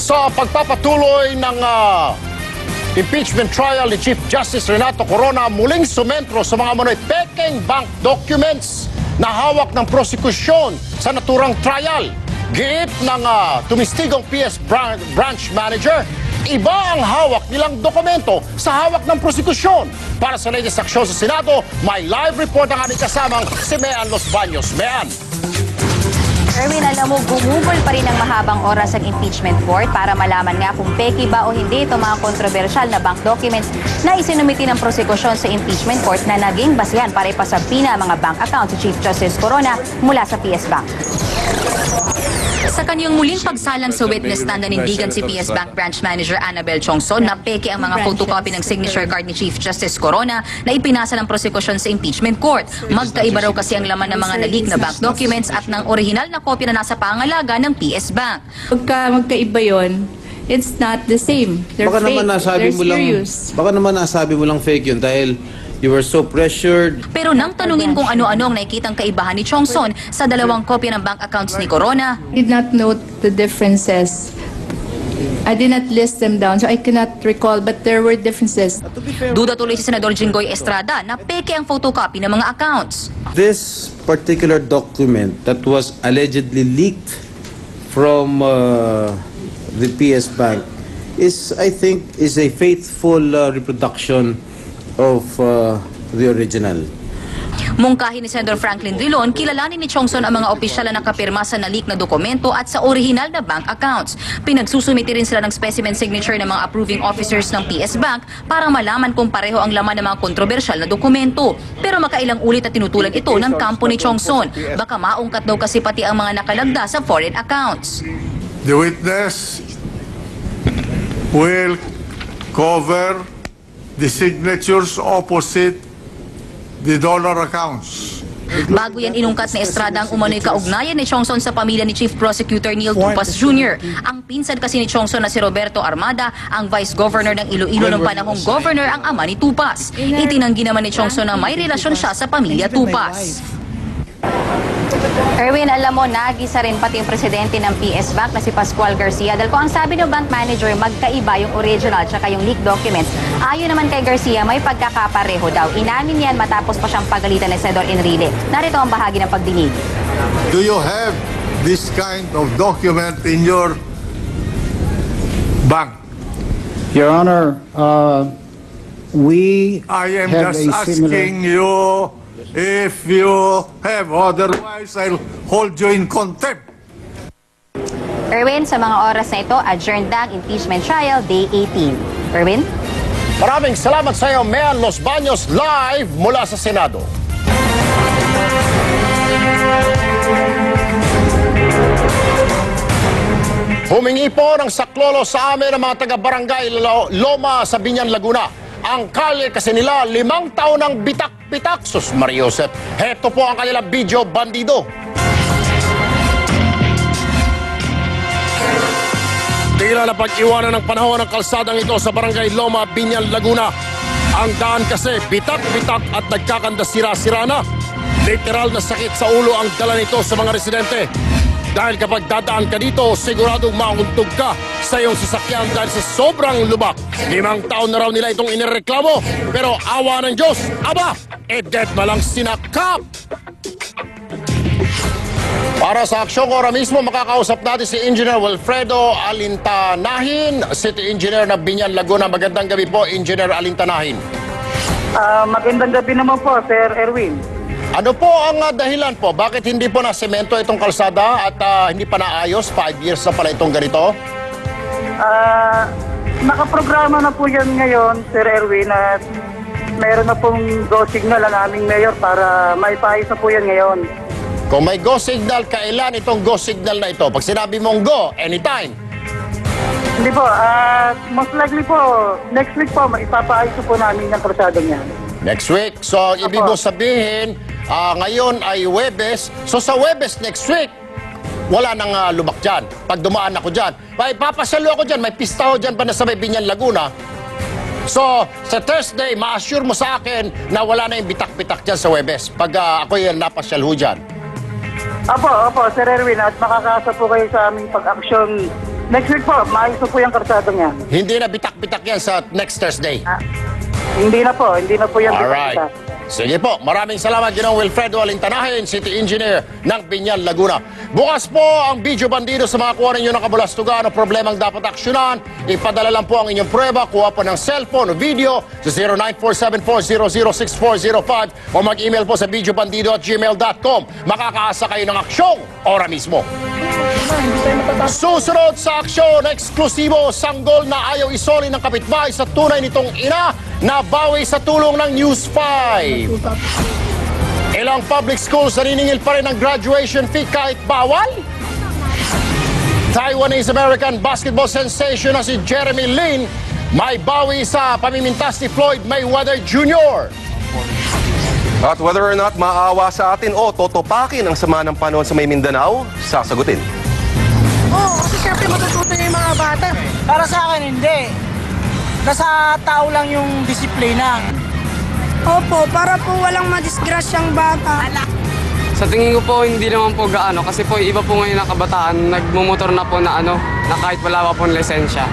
Sa pagpapatuloy ng impeachment trial ni Chief Justice Renato Corona, muling sumentro sa mga manoy peking bank documents na hawak ng prosekusyon sa naturang trial. Giit ng tumistigong PS branch manager, iba ang hawak nilang dokumento sa hawak ng prosekusyon. Para sa latest aksyon sa Senado, may live report ang aming kasamang si Mean Los Baños. Mean. Erwin, alam mo, gumugol pa rin ng mahabang oras ang impeachment court para malaman nga kung peki ba o hindi ito mga kontrobersyal na bank documents na isinumiti ng prosekusyon sa impeachment court na naging basihan para ipasabina ang mga bank account si Chief Justice Corona mula sa PS Bank. Sa kanyang muling pagsalang sa witness stand, nanindigan si PS Bank Branch Manager Annabel Chongson na peke ang mga photocopy ng signature card ni Chief Justice Corona na ipinasa ng prosekusyon sa impeachment court. Magkaiba raw kasi ang laman ng mga na-leak na bank documents at ng original na kopya na nasa pangalaga ng PS Bank. Magkaiba yun, it's not the same. They're Baka fake, naman nasabi they're mo lang, serious. baka naman nasabi mo lang fake yun dahil you were so pressured. Pero nang tanungin kung ano-ano ang nakikitang kaibahan ni Chongson sa dalawang kopya ng bank accounts ni Corona, I did not note the differences. I did not list them down, so I cannot recall, but there were differences. duda tuloy si Senador Jinggoy Estrada na peke ang photocopy ng mga accounts. This particular document that was allegedly leaked from the PS Bank is, I think, is a faithful reproduction of the original. Mungkahin ni Senator Franklin Drilon, kilalanin ni Chongson ang mga opisyal na nakapirma sa na-leak na dokumento at sa original na bank accounts. Pinagsusumiti rin sila ng specimen signature ng mga approving officers ng PS Bank para malaman kung pareho ang laman ng mga kontrobersyal na dokumento. Pero makailang ulit na tinutulan ito ng kampo ni Chongson. Baka maungkat daw kasi pati ang mga nakalagda sa foreign accounts. The witness will cover the signatures opposite the dollar accounts. Bago yan inungkat ni Estrada ang umano'y kaugnayan ni Chongson sa pamilya ni Chief Prosecutor Neil Tupas Jr. Ang pinsan kasi ni Chongson na si Roberto Armada, ang Vice Governor ng Iloilo ng panahong Governor ang ama ni Tupas. Itinanggi naman ni Chongson na may relasyon siya sa pamilya Tupas. Erwin, alam mo, nagisa rin pati yung presidente ng PS Bank na si Pascual Garcia. Dahil kung ang sabi ng bank manager, magkaiba yung original at yung leaked documents. Ayon naman kay Garcia, may pagkakapareho daw. Inamin yan matapos pa siyang pagalitan ni Senador Enrile. Narito ang bahagi ng pagdinig. Do you have this kind of document in your bank? Your Honor, we I am have just a similar... asking you if you have, otherwise I'll hold you in contempt. Erwin, sa mga oras na ito, adjourned ang impeachment trial, day 18. Erwin? Maraming salamat sa iyo, Mean Los Baños, live mula sa Senado. Humingi po ng saklolo sa amin ang mga taga-barangay Loma sa Binyan, Laguna. Ang kalye kasi nila 5 taon ng bitak-bitak. Sus Maria Josep, heto po ang kanilang video, bandido. Tila na pag-iwanan ng panahon ng kalsadang ito sa barangay Loma, Binyan, Laguna. Ang daan kasi bitak-bitak at nagkakanda sira-sira na. Literal na sakit sa ulo ang dala nito sa mga residente. Dahil kapag dadaan ka dito, siguradong mauntog ka sa iyong sasakyan dahil sa sobrang lubak. 5 taon na raw nila itong inireklamo. Pero awa ng Diyos, aba, dead malang sinakap. Para sa aksyong ora mismo, makakausap natin si Engineer Wilfredo Alintanahin, City Engineer na Binyan, Laguna. Magandang gabi po, Engineer Alintanahin. Magandang gabi naman po, Sir Erwin. Ano po ang dahilan po? Bakit hindi po na-semento itong kalsada at hindi pa naayos? 5 years na pala itong ganito? Nakaprograma na po yan ngayon, Sir Erwin, at meron na pong go signal ang aming mayor para maipaayos na po yan ngayon. Kung may go signal, kailan itong go signal na ito? Pag sinabi mong go, anytime. Hindi po, most likely po, next week po, ipapaayos po namin ang kalsada niya. Next week. So, ibig mo sabihin, ngayon ay Huwebes. So, sa Huwebes next week, wala nang lubak dyan. Pag dumaan ako dyan, papasalo ako dyan. May pista ko dyan pa na sa may Binyan, Laguna. So, sa Thursday, ma-assure mo sa akin na wala na yung bitak-bitak dyan sa Huwebes. Pag ako yung napasyal ho dyan. Opo, Sir Erwin, at makakasa po kayo sa aming pag-aksyon Next week po, maayos na po yung karsada niya. Hindi na bitak-bitak yan sa next Thursday. Hindi na po yan. Alright. Sige po, maraming salamat Ginoong Wilfredo Alintanahin, City Engineer ng Binyan, Laguna. Bukas po ang video bandido sa mga kuha ninyo ng kabulastugan o problemang dapat aksyonan. Ipadala lang po ang inyong prueba, kuha po ng cellphone o video sa 0947400645 o mag-email po sa videobandido@gmail.com. Makakaasa kayo ng aksyong ora mismo. Susunod sa aksyon, eksklusibo, sanggol na ayaw isoli ng kapitbahay sa tunay nitong ina na bawi sa tulong ng News 5. Ilang public schools naniningil pa rin ng graduation fee kahit bawal? Taiwanese-American basketball sensation na si Jeremy Lin may bawi sa pamimintas ni Floyd Mayweather Jr. At whether or not maawa sa atin o totopakin ang sama ng panahon sa may Mindanao, sasagutin. Oo, kasi syempre matututo yung mga bata. Para sa akin, hindi. Nasa tao lang yung disiplina. Opo, para po walang madisgrasyang bata. Sa tingin ko po, hindi naman po gaano. Kasi po, iba po ngayon ang kabataan, nagmumotor na po na na kahit wala pa pong lisensya.